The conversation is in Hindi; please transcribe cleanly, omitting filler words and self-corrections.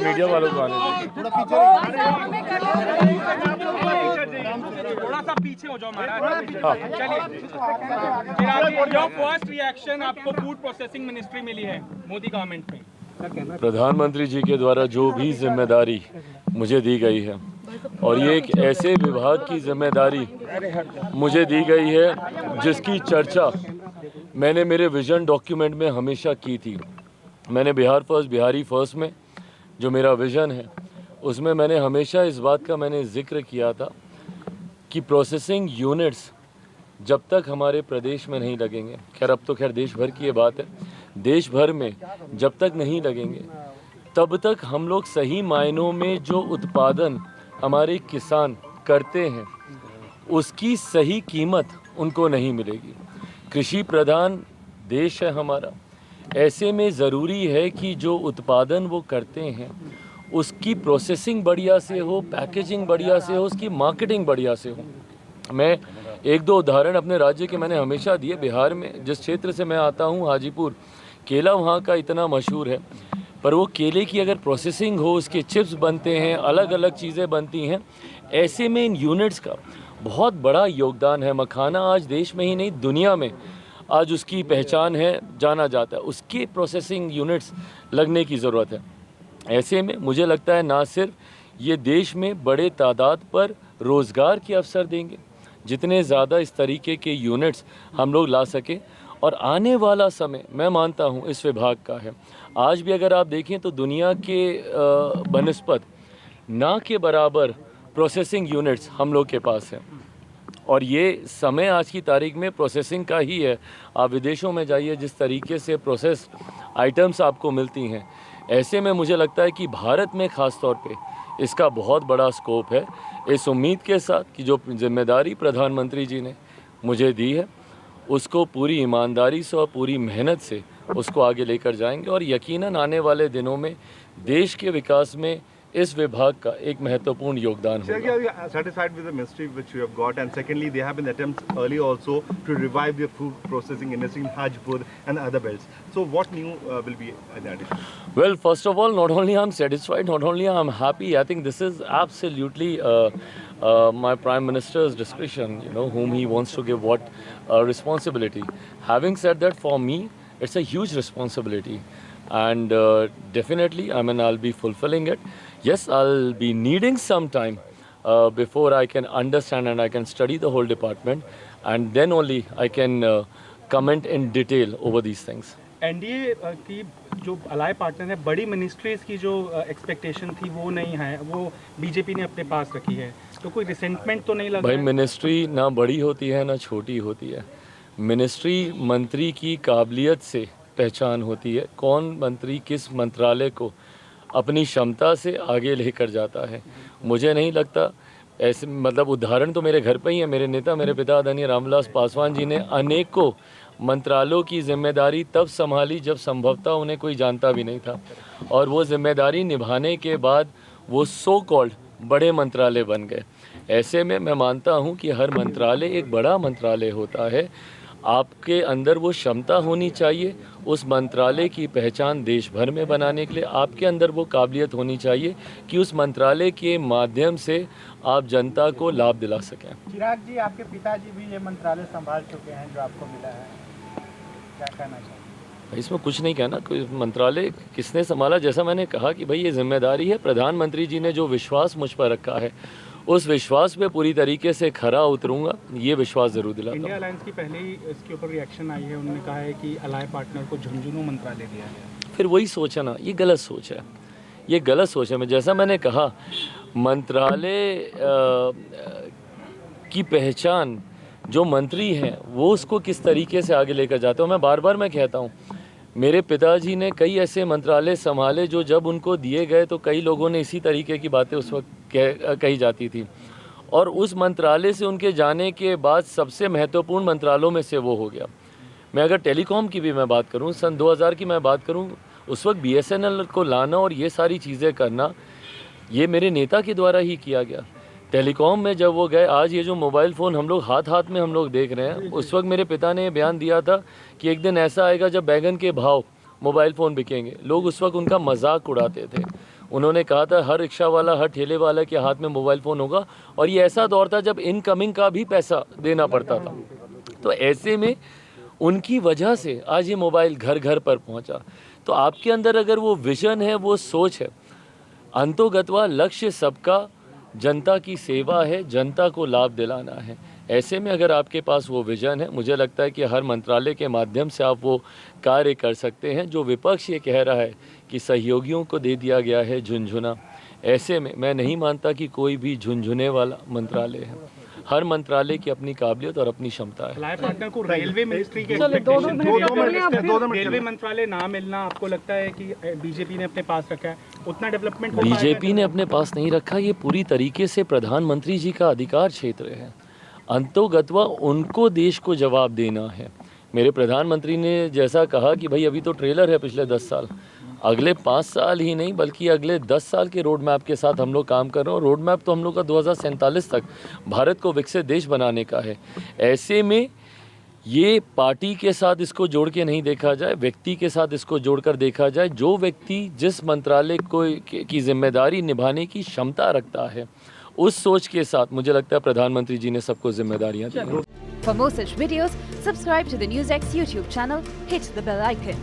मीडिया वालों को आने थोड़ा सा पीछे हो जाओ महाराज। चलिए योर फर्स्ट रिएक्शन, आपको फूड प्रोसेसिंग मिनिस्ट्री मिली है मोदी गवर्नमेंट में। प्रधानमंत्री जी के द्वारा जो भी जिम्मेदारी मुझे दी गई है, और ये एक ऐसे विभाग की जिम्मेदारी मुझे दी गई है जिसकी चर्चा मैंने मेरे विजन डॉक्यूमेंट में हमेशा की थी। मैंने बिहार फर्स्ट, बिहारी फर्स्ट में जो मेरा विजन है उसमें मैंने हमेशा इस बात का मैंने जिक्र किया था कि प्रोसेसिंग यूनिट्स जब तक हमारे प्रदेश में नहीं लगेंगे, खैर अब तो खैर देश भर की ये बात है, देश भर में जब तक नहीं लगेंगे तब तक हम लोग सही मायनों में जो उत्पादन हमारे किसान करते हैं उसकी सही कीमत उनको नहीं मिलेगी। कृषि प्रधान देश है हमारा, ऐसे में ज़रूरी है कि जो उत्पादन वो करते हैं उसकी प्रोसेसिंग बढ़िया से हो, पैकेजिंग बढ़िया से हो, उसकी मार्केटिंग बढ़िया से हो। मैं एक दो उदाहरण अपने राज्य के मैंने हमेशा दिए। बिहार में जिस क्षेत्र से मैं आता हूँ, हाजीपुर, केला वहाँ का इतना मशहूर है, पर वो केले की अगर प्रोसेसिंग हो, उसके चिप्स बनते हैं, अलग अलग चीज़ें बनती हैं, ऐसे में इन यूनिट्स का बहुत बड़ा योगदान है। मखाना आज देश में ही नहीं दुनिया में आज उसकी पहचान है, जाना जाता है, उसके प्रोसेसिंग यूनिट्स लगने की ज़रूरत है। ऐसे में मुझे लगता है ना सिर्फ ये देश में बड़े तादाद पर रोज़गार के अवसर देंगे, जितने ज़्यादा इस तरीके के यूनिट्स हम लोग ला सकें, और आने वाला समय मैं मानता हूँ इस विभाग का है। आज भी अगर आप देखें तो दुनिया के बनस्पत ना के बराबर प्रोसेसिंग यूनिट्स हम लोग के पास हैं, और ये समय आज की तारीख में प्रोसेसिंग का ही है। आप विदेशों में जाइए, जिस तरीके से प्रोसेस आइटम्स आपको मिलती हैं, ऐसे में मुझे लगता है कि भारत में ख़ास तौर पे इसका बहुत बड़ा स्कोप है। इस उम्मीद के साथ कि जो जिम्मेदारी प्रधानमंत्री जी ने मुझे दी है उसको पूरी ईमानदारी से और पूरी मेहनत से उसको आगे लेकर जाएंगे, और यकीनन आने वाले दिनों में देश के विकास में इस विभाग का एक महत्वपूर्ण योगदान होगा। Are you satisfied with the ministry which you have got? And secondly, there have been attempts earlier also to revive the food processing industry in Hajipur and other belts. So what new will be in addition? Well, first of all, not only I'm satisfied, not only I'm happy, I think this is absolutely my Prime Minister's discretion, whom he wants to give what responsibility. Having said that, for me, it's a huge responsibility. And definitely, I'll be fulfilling it. Yes, I'll be needing some time before I can understand and I can study the whole department, and then only I can comment in detail over these things. NDA की जो अलाय पार्टनर है, बड़ी मिनिस्ट्रीज की जो एक्सपेक्टेशन थी वो नहीं है, वो बीजेपी ने अपने पास रखी है, तो कोई रिसेंटमेंट तो नहीं लगा? भाई, मिनिस्ट्री ना बड़ी होती है ना छोटी होती है। मिनिस्ट्री मंत्री की काबिलियत से पहचान होती है, कौन मंत्री किस मंत्रालय को अपनी क्षमता से आगे लेकर जाता है। मुझे नहीं लगता ऐसे, उदाहरण तो मेरे घर पे ही है। मेरे नेता, मेरे पिता आदरणीय रामविलास पासवान जी ने अनेकों मंत्रालयों की जिम्मेदारी तब संभाली जब संभवतः उन्हें कोई जानता भी नहीं था, और वो जिम्मेदारी निभाने के बाद वो सो कॉल्ड बड़े मंत्रालय बन गए। ऐसे में मैं मानता हूँ कि हर मंत्रालय एक बड़ा मंत्रालय होता है। आपके अंदर वो क्षमता होनी चाहिए उस मंत्रालय की पहचान देश भर में बनाने के लिए। आपके अंदर वो काबिलियत होनी चाहिए कि उस मंत्रालय के माध्यम से आप जनता को लाभ दिला सकें। चिराग जी, आपके पिताजी भी ये मंत्रालय संभाल चुके हैं जो आपको मिला है, क्या कहना चाहिए? इसमें कुछ नहीं कहना, कोई मंत्रालय किसने संभाला, जैसा मैंने कहा कि भाई ये जिम्मेदारी है। प्रधानमंत्री जी ने जो विश्वास मुझ पर रखा है उस विश्वास पे पूरी तरीके से खरा उतरूंगा, ये विश्वास जरूर दिलाता हूं। इंडिया अलायंस की पहले ही इसके ऊपर रिएक्शन आई है, उन्होंने कहा है कि अलाय पार्टनर को झुंझुनू मंत्रालय दिया गया। फिर वही सोच है ना, ये गलत सोच है, ये गलत सोच है। जैसा मैंने कहा, मंत्रालय की पहचान जो मंत्री हैं वो उसको किस तरीके से आगे लेकर जाते हो। मैं बार बार कहता हूँ, मेरे पिताजी ने कई ऐसे मंत्रालय संभाले जो जब उनको दिए गए तो कई लोगों ने इसी तरीके की बातें उस वक्त कही जाती थी, और उस मंत्रालय से उनके जाने के बाद सबसे महत्वपूर्ण मंत्रालयों में से वो हो गया। मैं अगर टेलीकॉम की भी मैं बात करूं, सन 2000 की मैं बात करूं, उस वक्त BSNL को लाना और ये सारी चीज़ें करना, ये मेरे नेता के द्वारा ही किया गया। टेलीकॉम में जब वो गए, आज ये जो मोबाइल फ़ोन हम लोग हाथ हाथ में हम लोग देख रहे हैं, उस वक्त मेरे पिता ने बयान दिया था कि एक दिन ऐसा आएगा जब बैगन के भाव मोबाइल फ़ोन बिकेंगे। लोग उस वक्त उनका मजाक उड़ाते थे। उन्होंने कहा था हर रिक्शा वाला, हर ठेले वाला के हाथ में मोबाइल फ़ोन होगा, और ये ऐसा दौर था जब इनकमिंग का भी पैसा देना पड़ता था। तो ऐसे में उनकी वजह से आज ये मोबाइल घर घर पर पहुंचा। तो आपके अंदर अगर वो विज़न है, वो सोच है, अंतोगत्वा लक्ष्य सबका जनता की सेवा है, जनता को लाभ दिलाना है। ऐसे में अगर आपके पास वो विज़न है, मुझे लगता है कि हर मंत्रालय के माध्यम से आप वो कार्य कर सकते हैं। जो विपक्ष ये कह रहा है कि सहयोगियों को दे दिया गया है झुनझुना, ऐसे में मैं नहीं मानता कि कोई भी झुनझुने वाला मंत्रालय है। हर मंत्रालय की अपनी काबिलियत और अपनी क्षमता है। अलाय पार्टनर को रेलवे मिनिस्ट्री के दो रेलवे मंत्रालय ना मिलना आपको लगता है कि बीजेपी ने अपने पास रखा है, उतना डेवलपमेंट हो बीजेपी ने अपने पास नहीं रखा, ये पूरी तरीके से प्रधानमंत्री जी का अधिकार क्षेत्र है। अंतोगत्वा उनको देश को जवाब देना है। मेरे प्रधानमंत्री ने जैसा कहा कि भाई अभी तो ट्रेलर है पिछले 10 साल, अगले 5 साल ही नहीं बल्कि अगले 10 साल के रोड मैप के साथ हम लोग काम कर रहे हैं। और रोड मैप तो हम लोग का 2047 तक भारत को विकसित देश बनाने का है। ऐसे में ये पार्टी के साथ इसको जोड़ के नहीं देखा जाए, व्यक्ति के साथ इसको जोड़कर देखा जाए। जो व्यक्ति जिस मंत्रालय को की जिम्मेदारी निभाने की क्षमता रखता है, उस सोच के साथ मुझे लगता है प्रधानमंत्री जी ने सबको जिम्मेदारियां दी हैं। For more such videos, subscribe to the NewsX YouTube channel, hit the bell icon.